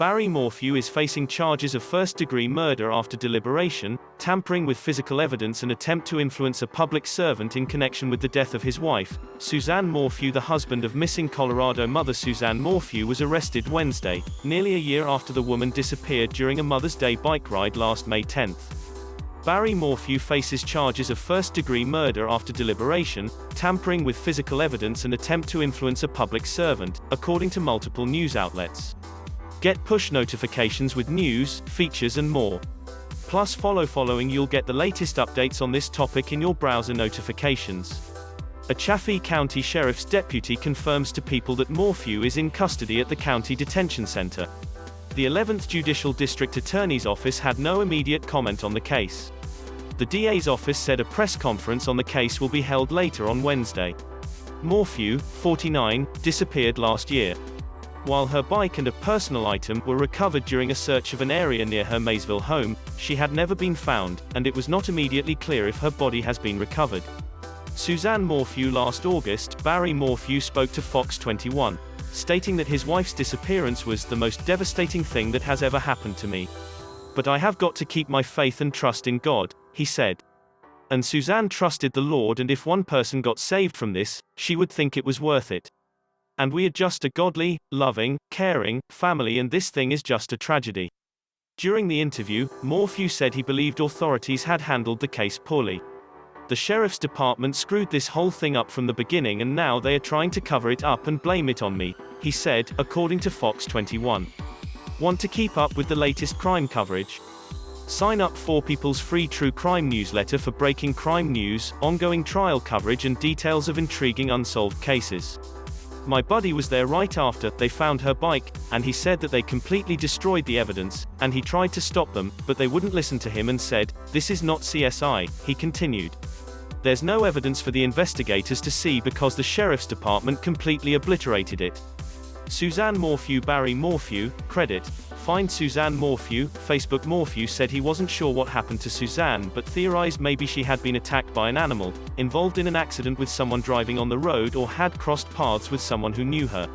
Barry Morphew is facing charges of first-degree murder after deliberation, tampering with physical evidence and attempt to influence a public servant in connection with the death of his wife. Suzanne Morphew, the husband of missing Colorado mother Suzanne Morphew, was arrested Wednesday, nearly a year after the woman disappeared during a Mother's Day bike ride last May 10. Barry Morphew faces charges of first-degree murder after deliberation, tampering with physical evidence and attempt to influence a public servant, according to multiple news outlets. Get push notifications with news, features and more. Plus following you'll get the latest updates on this topic in your browser notifications. A Chaffee County Sheriff's deputy confirms to People that Morphew is in custody at the county detention center. The 11th Judicial District Attorney's Office had no immediate comment on the case. The DA's office said a press conference on the case will be held later on Wednesday. Morphew, 49, disappeared last year. While her bike and a personal item were recovered during a search of an area near her Maysville home, she had never been found, and it was not immediately clear if her body has been recovered. Suzanne Morphew. Last August, Barry Morphew spoke to Fox 21, stating that his wife's disappearance was the most devastating thing that has ever happened to me. But I have got to keep my faith and trust in God, he said. And Suzanne trusted the Lord, and if one person got saved from this, she would think it was worth it. And we are just a godly, loving, caring family, and this thing is just a tragedy. During the interview, Morphew said he believed authorities had handled the case poorly. The sheriff's department screwed this whole thing up from the beginning, and now they are trying to cover it up and blame it on me, he said, according to Fox 21. Want to keep up with the latest crime coverage? Sign up for People's free true crime newsletter for breaking crime news, ongoing trial coverage and details of intriguing unsolved cases. My buddy was there right after they found her bike, and he said that they completely destroyed the evidence, and he tried to stop them, but they wouldn't listen to him and said, "This is not CSI," he continued. There's no evidence for the investigators to see because the sheriff's department completely obliterated it. Suzanne Morphew. Barry Morphew, credit. Find Suzanne Morphew. Facebook. Morphew said he wasn't sure what happened to Suzanne, but theorized maybe she had been attacked by an animal, involved in an accident with someone driving on the road, or had crossed paths with someone who knew her.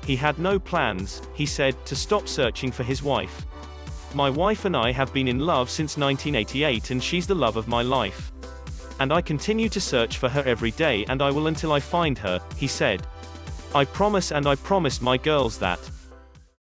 He had no plans, he said, to stop searching for his wife. My wife and I have been in love since 1988, and she's the love of my life. And I continue to search for her every day, and I will until I find her, he said. I promise, and I promise my girls that.